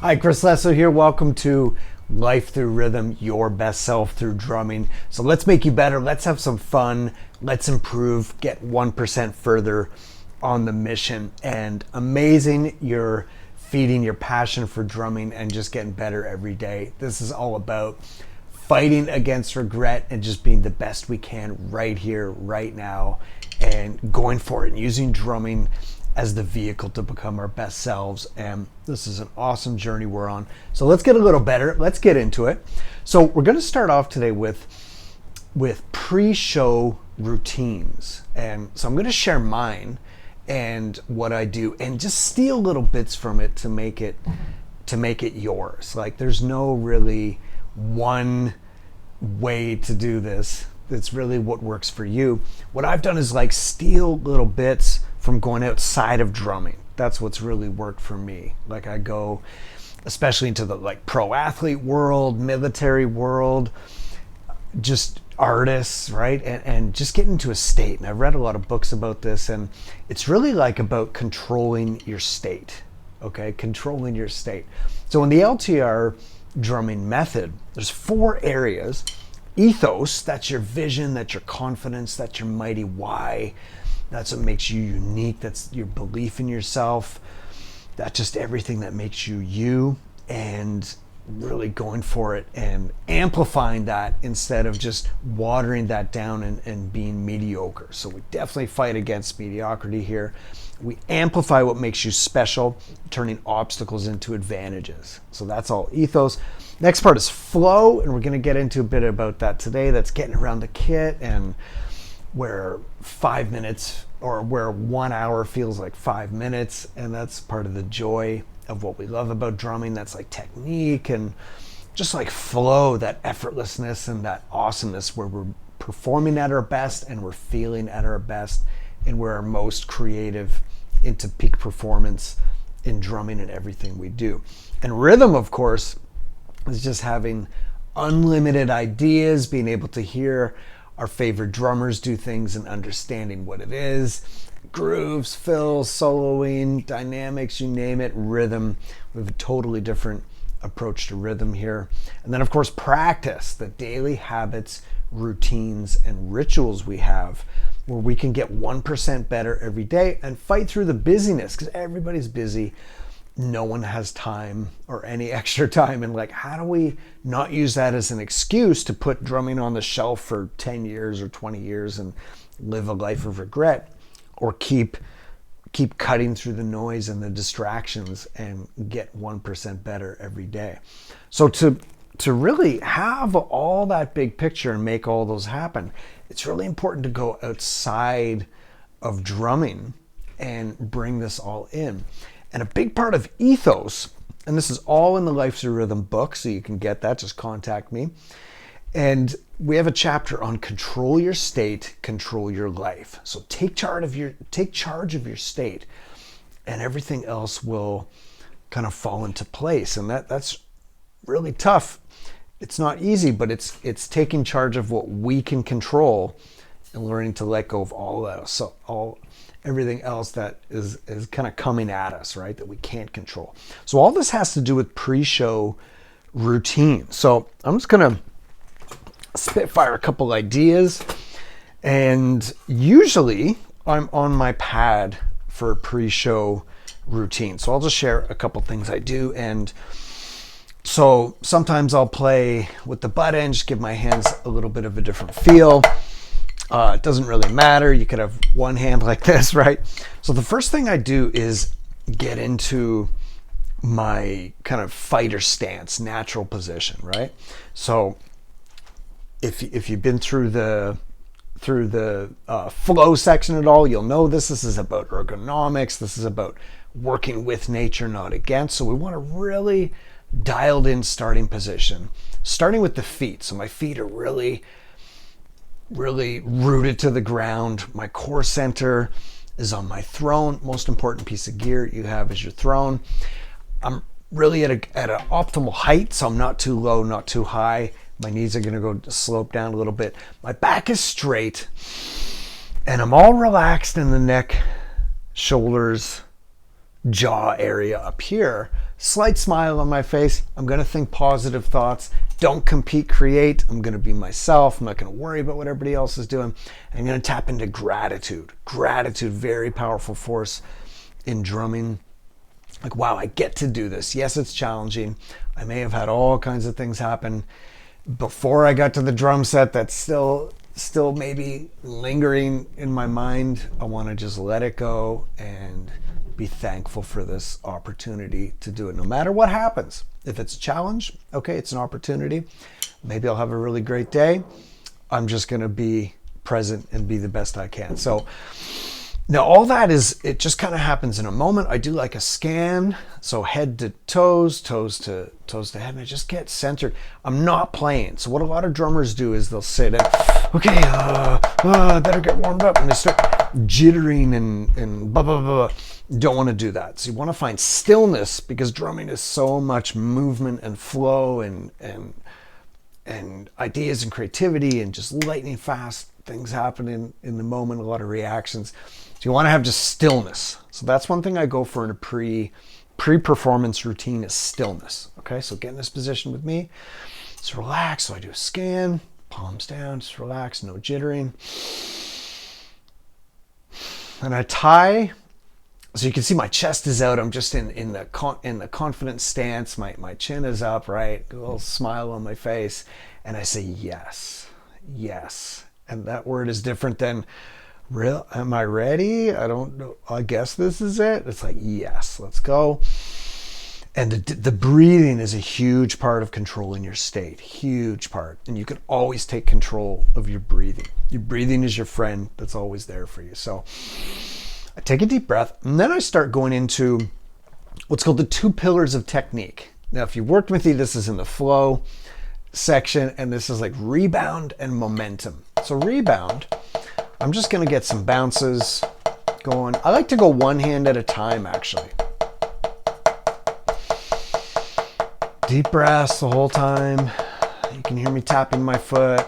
Hi, Chris Lesso here. Welcome to Life Through Rhythm, your best self through drumming. So let's make you better. Let's have some fun. Let's improve. Get 1% further on the mission. And amazing, you're feeding your passion for drumming and just getting better every day. This is all about fighting against regret and just being the best we can right here, right now, and going for it and using drumming as the vehicle to become our best selves. And this is an awesome journey we're on. So let's get a little better. Let's get into it. So we're going to start off today with pre-show routines. And so I'm going to share mine and what I do and just steal little bits from it to make it yours. Like there's no really one way to do this. It's really what works for you. What I've done is like steal little bits from going outside of drumming. That's what's really worked for me. Like I go especially into the like pro athlete world, military world, just artists, right? And just get into a state. And I've read a lot of books about this, and it's really like about controlling your state. Okay, controlling your state. So in the LTR drumming method, there's 4 areas. Ethos, that's your vision, that's your confidence, that's your mighty why. That's what makes you unique. That's your belief in yourself. That's just everything that makes you you, and really going for it and amplifying that instead of just watering that down and being mediocre. So we definitely fight against mediocrity here. We amplify what makes you special, turning obstacles into advantages. So that's all ethos. Next part is flow, and we're going to get into a bit about that today. That's getting around the kit, and where 5 minutes or where 1 hour feels like 5 minutes. And that's part of the joy of what we love about drumming. That's like technique and just like flow, that effortlessness and that awesomeness where we're performing at our best and we're feeling at our best and we're our most creative into peak performance in drumming and everything we do. And rhythm, of course, is just having unlimited ideas, being able to hear our favorite drummers do things and understanding what it is. Grooves, fills, soloing, dynamics, you name it, rhythm. We have a totally different approach to rhythm here. And then of course practice, the daily habits, routines, and rituals we have where we can get 1% better every day and fight through the busyness, because everybody's busy. No one has time or any extra time, and like how do we not use that as an excuse to put drumming on the shelf for 10 years or 20 years and live a life of regret, or keep cutting through the noise and the distractions and get 1% better every day. So to really have all that big picture and make all those happen, it's really important to go outside of drumming and bring this all in. And a big part of ethos, and this is all in the Life Through Rhythm book, so you can get that, just contact me. And we have a chapter on control your state, control your life. So take charge of your state, and everything else will kind of fall into place. And that's really tough. It's not easy, but it's taking charge of what we can control and learning to let go of all that. So everything else that is kind of coming at us, right, that we can't control. So all this has to do with pre-show routine. So I'm just gonna spitfire a couple ideas, and usually I'm on my pad for pre-show routine. So I'll just share a couple things I do. And so sometimes I'll play with the butt end, just give my hands a little bit of a different feel. It doesn't really matter. You could have one hand like this, right? So the first thing I do is get into my kind of fighter stance, natural position, right? So if you've been through the flow section at all, you'll know this. This is about ergonomics. This is about working with nature, not against. So we want a really dialed in starting position, starting with the feet. So my feet are really rooted to the ground. My core center is on my throne. Most important piece of gear you have is your throne. I'm really at an optimal height, so I'm not too low, not too high. My knees are going to go slope down a little bit. My back is straight, and I'm all relaxed in the neck, shoulders, jaw area up here, slight smile on my face. I'm going to think positive thoughts. Don't compete, create. I'm going to be myself. I'm not going to worry about what everybody else is doing. I'm going to tap into gratitude. Gratitude, very powerful force in drumming. Like, wow, I get to do this. Yes, it's challenging. I may have had all kinds of things happen before I got to the drum set that's still maybe lingering in my mind. I want to just let it go and be thankful for this opportunity to do it, no matter what happens. If it's a challenge, okay, it's an opportunity. Maybe I'll have a really great day. I'm just going to be present and be the best I can. So now all that it just kind of happens in a moment. I do like a scan. So head to toes, toes to head, and I just get centered. I'm not playing. So what a lot of drummers do is they'll sit and, okay, I better get warmed up. And they start jittering and blah, blah, blah. Don't want to do that. So you want to find stillness, because drumming is so much movement and flow and ideas and creativity and just lightning fast things happening in the moment, a lot of reactions. So you want to have just stillness. So that's one thing I go for in a pre-performance routine is stillness. Okay, so get in this position with me. Just relax. So I do a scan, palms down, just relax, no jittering. And I tie. So you can see my chest is out. I'm just in the confident stance. My chin is up, right? A little smile on my face. And I say, yes, yes. And that word is different than, real. Am I ready? I don't know. I guess this is it. It's like, yes, let's go. And the breathing is a huge part of controlling your state. Huge part. And you can always take control of your breathing. Your breathing is your friend that's always there for you. So I take a deep breath, and then I start going into what's called the 2 pillars of technique. Now, if you've worked with me, this is in the flow section, and this is like rebound and momentum. So rebound, I'm just going to get some bounces going. I like to go one hand at a time, actually. Deep breaths the whole time. You can hear me tapping my foot.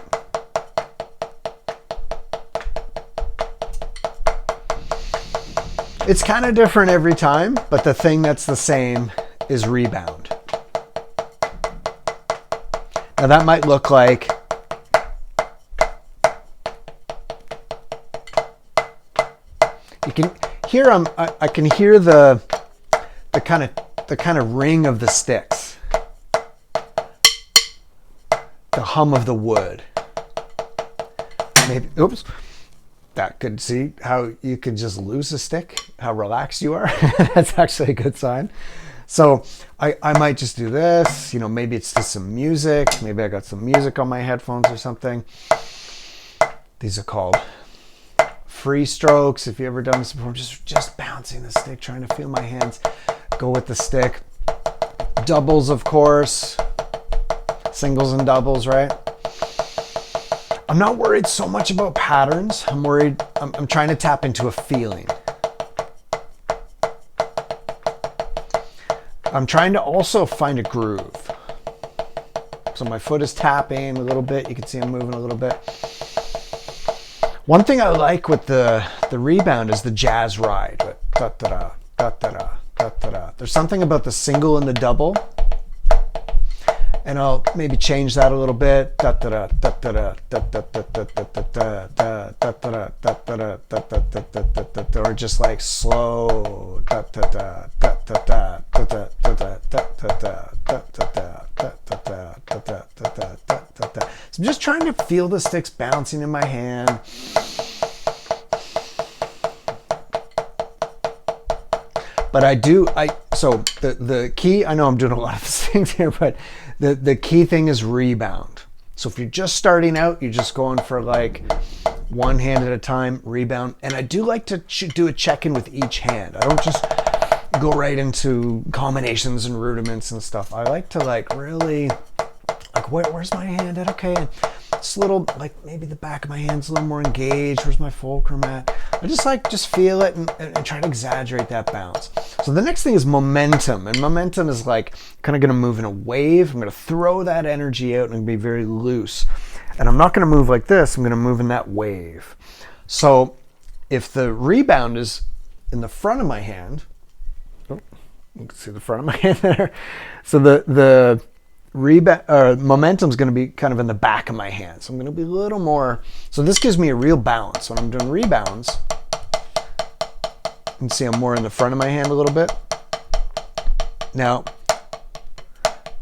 It's kind of different every time, but the thing that's the same is rebound. Now that might look like you can hear I can hear the kind of ring of the sticks, the hum of the wood. Maybe, oops. That could see how you could just lose a stick, how relaxed you are. That's actually a good sign. So I might just do this, maybe it's just some music. Maybe I got some music on my headphones or something. These are called free strokes. If you've ever done this before, just bouncing the stick, trying to feel my hands go with the stick. Doubles, of course. Singles and doubles, right? I'm not worried so much about patterns. I'm trying to tap into a feeling. I'm trying to also find a groove. So my foot is tapping a little bit. You can see I'm moving a little bit. One thing I like with the rebound is the jazz ride. Da-da-da, da-da-da, da-da-da. There's something about the single and the double. And I'll maybe change that a little bit. Or just like slow. So I'm just trying to feel the sticks bouncing in my hand. But so the key, I know I'm doing a lot of things here, but the key thing is rebound. So if you're just starting out, you're just going for like one hand at a time, rebound. And I do like to do a check-in with each hand. I don't just go right into combinations and rudiments and stuff. I like to really, like, where's my hand at? Okay, it's a little, like maybe the back of my hand's a little more engaged. Where's my fulcrum at? I just feel it and try to exaggerate that bounce. So the next thing is momentum. And momentum is like kind of going to move in a wave. I'm going to throw that energy out and be very loose. And I'm not going to move like this. I'm going to move in that wave. So if the rebound is in the front of my hand, You can see the front of my hand there. So the momentum is going to be kind of in the back of my hand. So I'm going to be a little more, so this gives me a real balance. When I'm doing rebounds, you can see I'm more in the front of my hand a little bit. Now,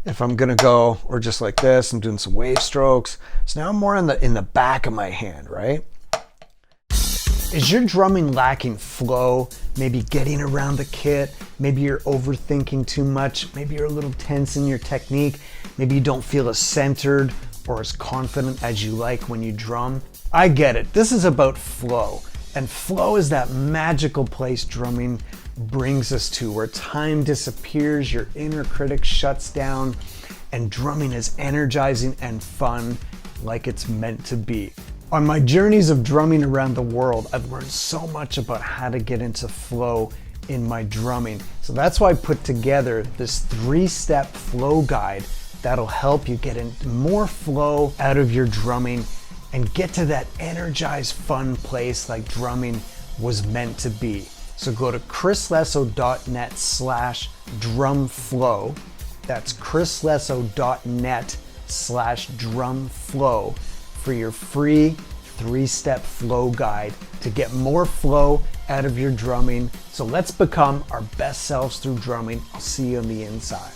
if I'm going to go, or just like this, I'm doing some wave strokes. So now I'm more in the back of my hand, right? Is your drumming lacking flow? Maybe getting around the kit? Maybe you're overthinking too much? Maybe you're a little tense in your technique? Maybe you don't feel as centered or as confident as you like when you drum? I get it. This is about flow. And flow is that magical place drumming brings us to, where time disappears, your inner critic shuts down, and drumming is energizing and fun like it's meant to be. On my journeys of drumming around the world, I've learned so much about how to get into flow in my drumming. So that's why I put together this 3-step flow guide that'll help you get into more flow out of your drumming and get to that energized, fun place like drumming was meant to be. So go to chrislesso.net/drumflow. That's chrislesso.net/drumflow for your free 3-step flow guide to get more flow out of your drumming. So let's become our best selves through drumming. I'll see you on the inside.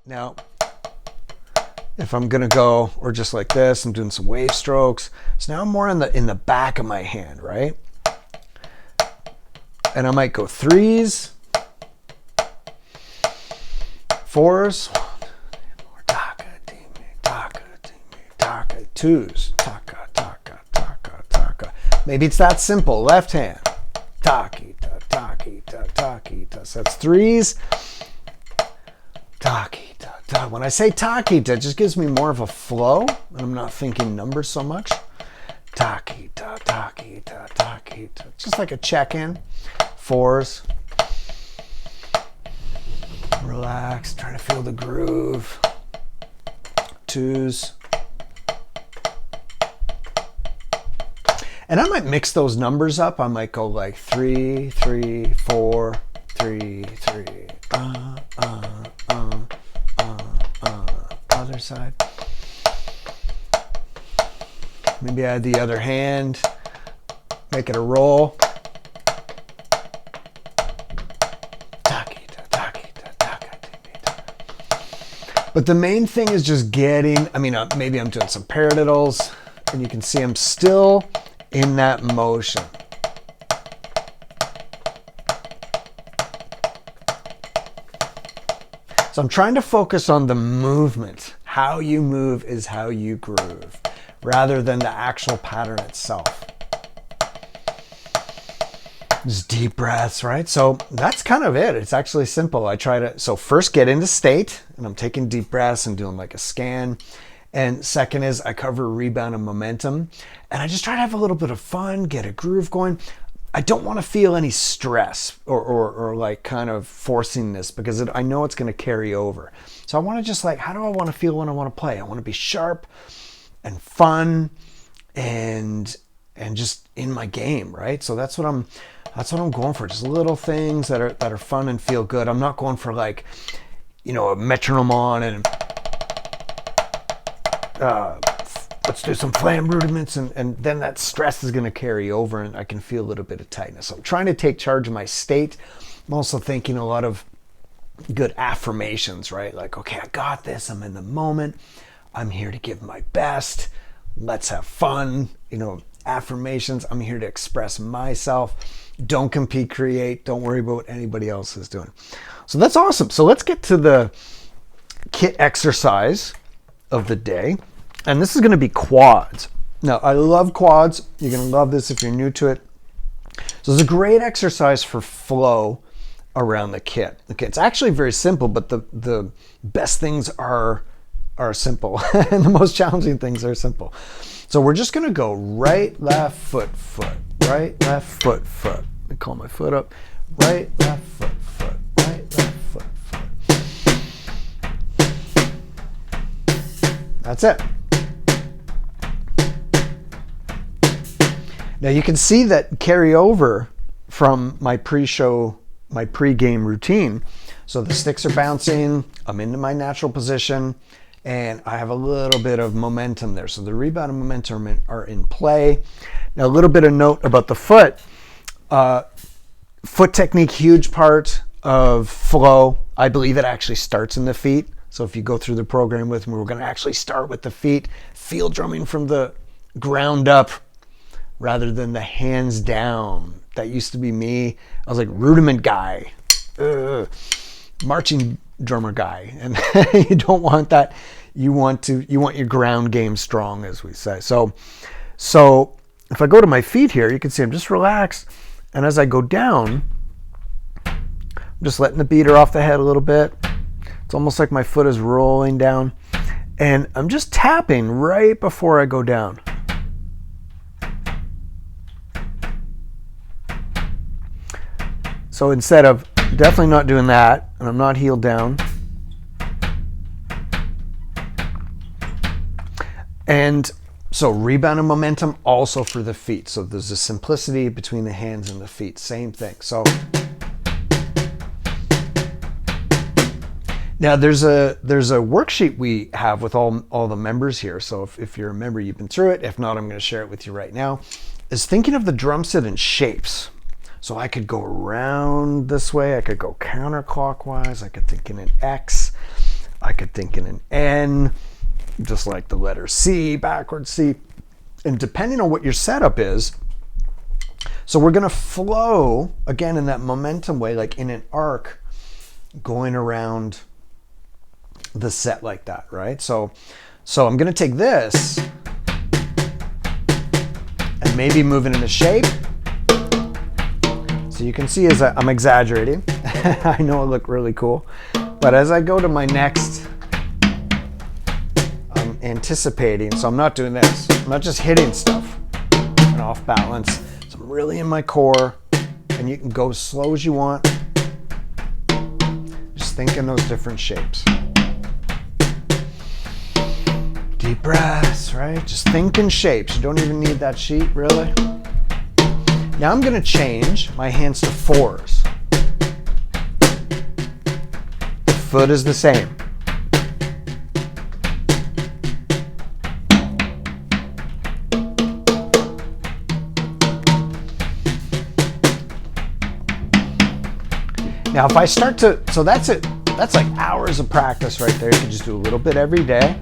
Now, if I'm gonna go, or just like this, I'm doing some wave strokes. So now I'm more in the back of my hand, right? And I might go 3s, 4s, 2s, taka, taka, taka, taka. Maybe it's that simple. Left hand, takita, takita, takita. So that's 3s, takita, takita. When I say takita, it just gives me more of a flow, and I'm not thinking numbers so much. Takita, takita, takita. Just like a check-in. 4s. Relax, trying to feel the groove. 2s. And I might mix those numbers up. I might go like 3, 3, 4, 3, 3. Other side. Maybe add the other hand. Make it a roll. But the main thing is just getting, maybe I'm doing some paradiddles, and you can see I'm still in that motion. So I'm trying to focus on the movement. How you move is how you groove, rather than the actual pattern itself. Just deep breaths, right? So that's kind of it. It's actually simple. So first get into state, and I'm taking deep breaths and doing like a scan. And second is I cover rebound and momentum. And I just try to have a little bit of fun, get a groove going. I don't want to feel any stress or like kind of forcing this, because I know it's going to carry over. So I want to just like, how do I want to feel when I want to play? I want to be sharp and fun and just in my game, right? So that's what I'm going for. Just little things that are fun and feel good. I'm not going for like, a metronome on and let's do some flam rudiments, and then that stress is going to carry over and I can feel a little bit of tightness. So I'm trying to take charge of my state. I'm also thinking a lot of good affirmations, right? Like, okay, I got this. I'm in the moment. I'm here to give my best. Let's have fun. Affirmations. I'm here to express myself. Don't compete, create. Don't worry about what anybody else is doing. So that's awesome. So let's get to the kit exercise of the day. And this is going to be quads. Now, I love quads. You're going to love this if you're new to it. So it's a great exercise for flow around the kit. Okay, it's actually very simple, but the best things are simple and the most challenging things are simple. So we're just going to go right, left, foot, foot, right, left, foot, foot. Let me call my foot up. Right, left, foot, foot, right, left, foot, foot. That's it. Now you can see that carry over from my pre-show, my pre-game routine. So the sticks are bouncing, I'm into my natural position, and I have a little bit of momentum there. So the rebound and momentum are in play. Now a little bit of note about the foot. Foot technique, huge part of flow. I believe it actually starts in the feet. So if you go through the program with me, we're going to actually start with the feet, field drumming from the ground up rather than the hands down. That used to be me. I was like rudiment guy, marching drummer guy, and you don't want that. You want your ground game strong, as we say. So if I go to my feet here, you can see I'm just relaxed, and as I go down, I'm just letting the beater off the head a little bit. It's almost like my foot is rolling down, and I'm just tapping right before I go down. So instead of definitely not doing that, and I'm not heeled down. And so rebound and momentum also for the feet. So there's a simplicity between the hands and the feet. Same thing. So now there's a worksheet we have with all the members here. So if you're a member, you've been through it. If not, I'm going to share it with you right now. Is thinking of the drum set in shapes. So I could go around this way. I could go counterclockwise. I could think in an X. I could think in an N, just like the letter C, backwards C. And depending on what your setup is, so we're going to flow, again, in that momentum way, like in an arc, going around the set like that, right? So I'm going to take this and maybe move it into shape. So you can see as I'm exaggerating. I know I look really cool. But as I go to my next, I'm anticipating. So I'm not doing this. I'm not just hitting stuff and off balance. So I'm really in my core. And you can go as slow as you want. Just think in those different shapes. Deep breaths, right? Just think in shapes. You don't even need that sheet, really. Now I'm going to change my hands to fours. The foot is the same. Now if I start to, so that's it. That's like hours of practice right there. You can just do a little bit every day.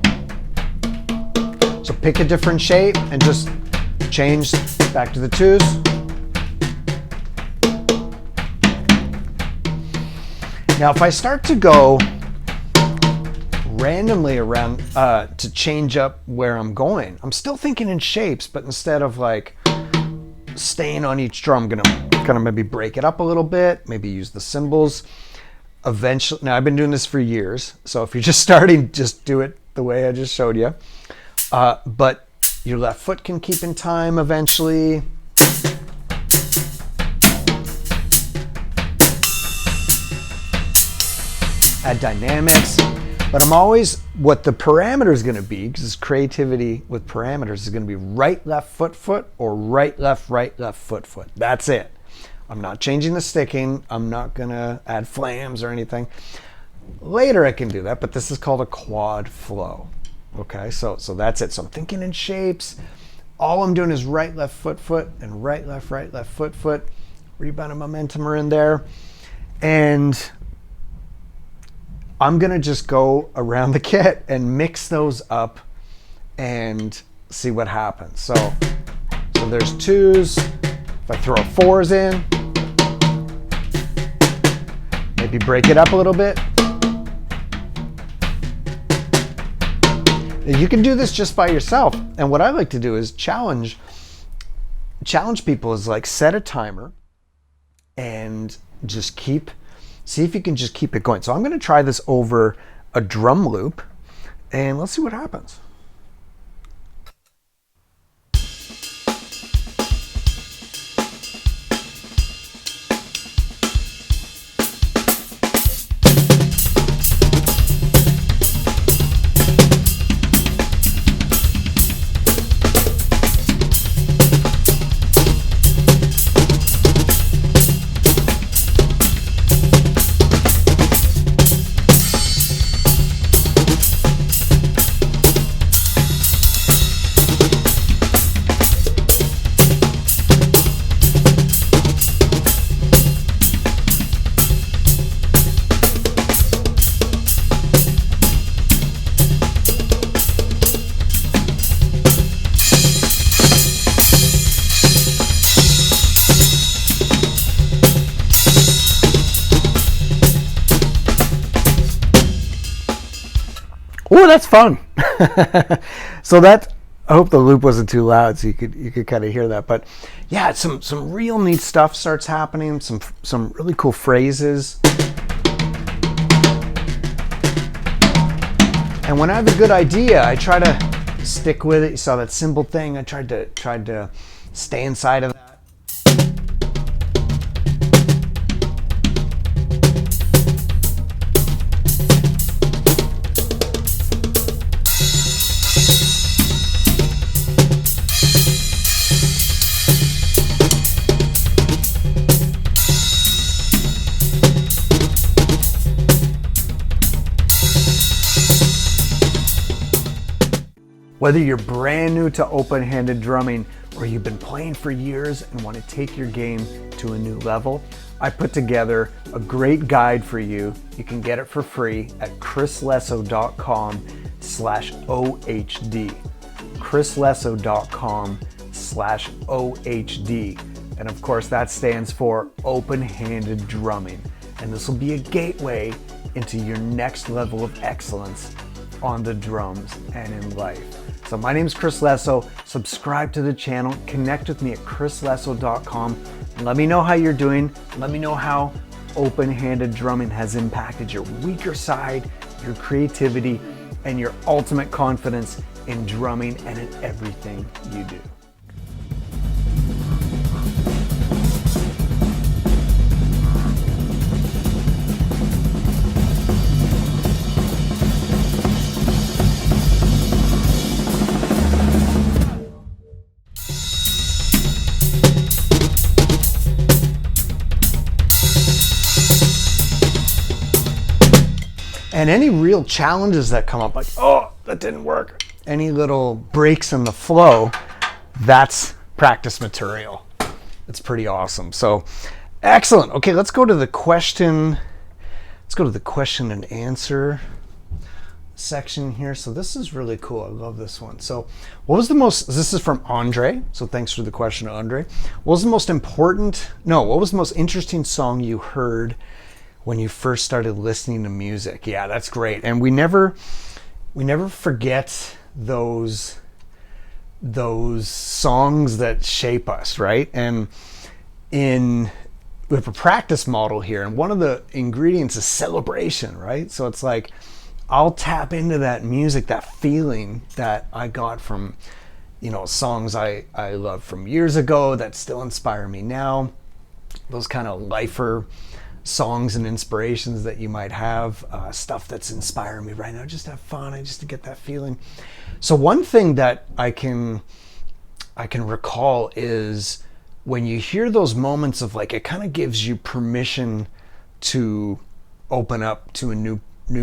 So pick a different shape and just change back to the twos. Now, if I start to go randomly around to change up where I'm going, I'm still thinking in shapes, but instead of like staying on each drum, I'm gonna kind of maybe break it up a little bit, maybe use the cymbals. Eventually, now I've been doing this for years, so if you're just starting, just do it the way I just showed you. But your left foot can keep in time eventually. Add dynamics, but I'm always, what the parameter is going to be, because creativity with parameters is going to be right, left, foot, or right, left, foot. That's it. I'm not changing the sticking. I'm not going to add flams or anything. Later I can do that, but this is called a quad flow. Okay, so that's it. So I'm thinking in shapes. All I'm doing is right, left, foot, and right, left, foot. Rebound and momentum are in there. And I'm going to just go around the kit and mix those up and see what happens. So there's twos. If I throw fours in, maybe break it up a little bit. You can do this just by yourself. And what I like to do is challenge people, is like set a timer and just see if you can just keep it going. So I'm going to try this over a drum loop and let's see what happens. Oh, that's fun. So that, I hope the loop wasn't too loud so you could kind of hear that. But yeah, some real neat stuff starts happening, some really cool phrases. And when I have a good idea, I try to stick with it. You saw that cymbal thing. I tried to stay inside of that. Whether you're brand new to open-handed drumming or you've been playing for years and want to take your game to a new level, I put together a great guide for you. You can get it for free at chrislesso.com/OHD. chrislesso.com/OHD. And of course that stands for open-handed drumming. And this will be a gateway into your next level of excellence on the drums and in life. So my name is Chris Lesso. Subscribe to the channel, connect with me at chrislesso.com. Let me know how you're doing. Let me know how open-handed drumming has impacted your weaker side, your creativity, and your ultimate confidence in drumming and in everything you do. And any real challenges that come up, like, oh, that didn't work, any little breaks in the flow, that's practice material. It's pretty awesome. So excellent. Okay, let's go to the question. Let's go to the question and answer section here. So this is really cool. I love this one. So what was the most, this is from Andre. So thanks for the question, Andre. What was the most interesting song you heard when you first started listening to music? Yeah, that's great. And we never forget those songs that shape us, right? And we have a practice model here, and one of the ingredients is celebration, right? So it's like, I'll tap into that music, that feeling that I got from, songs I love from years ago that still inspire me now. Those kind of lifer songs and inspirations that you might have, stuff that's inspiring me right now, just to have fun, just to get that feeling. So one thing that I can recall is when you hear those moments of like, it kind of gives you permission to open up to a new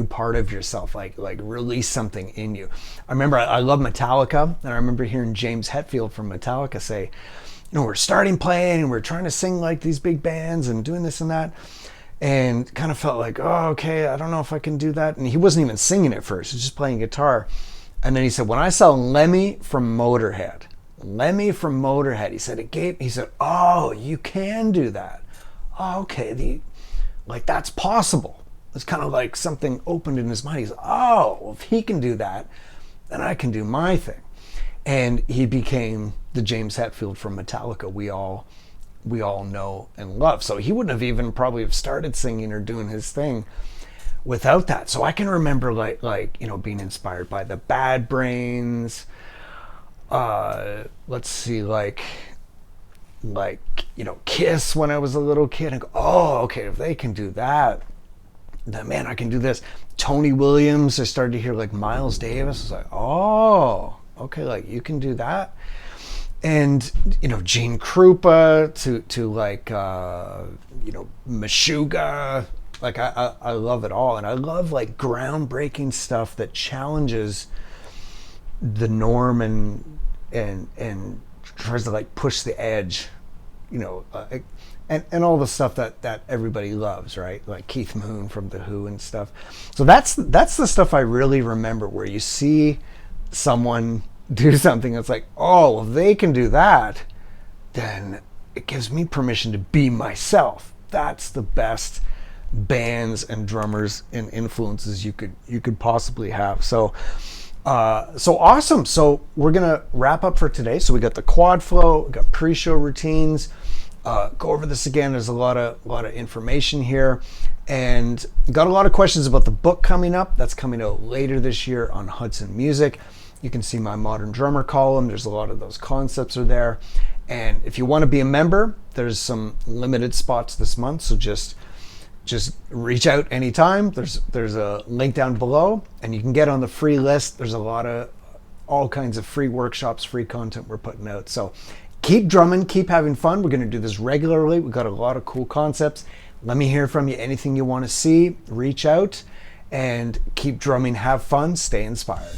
part of yourself, like release something in you. I remember I love Metallica, and I remember hearing James Hetfield from Metallica say, we're starting playing and we're trying to sing like these big bands and doing this and that, and kind of felt like, oh, okay, I don't know if I can do that. And he wasn't even singing at first, he was just playing guitar. And then he said, when I saw Lemmy from Motorhead, he said, oh, you can do that. Oh, okay, that's possible. It's kind of like something opened in his mind. He's like, oh, well, if he can do that, then I can do my thing. And he became the James Hetfield from Metallica we all know and love. So he wouldn't have even probably have started singing or doing his thing without that. So I can remember being inspired by the Bad Brains. Let's see, Kiss when I was a little kid. And go, oh, okay, if they can do that, then man, I can do this. Tony Williams, I started to hear Miles Davis. I was like, oh, okay, you can do that. And Gene Krupa to Meshuggah, I love it all. And I love groundbreaking stuff that challenges the norm and tries to push the edge, and all the stuff that everybody loves, right? Like Keith Moon from The Who and stuff. So that's the stuff I really remember, where you see someone do something that's like, oh, if they can do that, then it gives me permission to be myself. That's the best bands and drummers and influences you could possibly have. So awesome. So we're gonna wrap up for today. So we got the quad flow, we got pre-show routines. Go over this again. There's a lot of information here, and got a lot of questions about the book coming up. That's coming out later this year on Hudson Music. You can see my Modern Drummer column. There's a lot of those concepts are there. And if you want to be a member, there's some limited spots this month. So just reach out anytime. There's a link down below, and you can get on the free list. There's all kinds of free workshops, free content we're putting out. So keep drumming, keep having fun. We're going to do this regularly. We've got a lot of cool concepts. Let me hear from you. Anything you want to see, reach out, and keep drumming. Have fun. Stay inspired.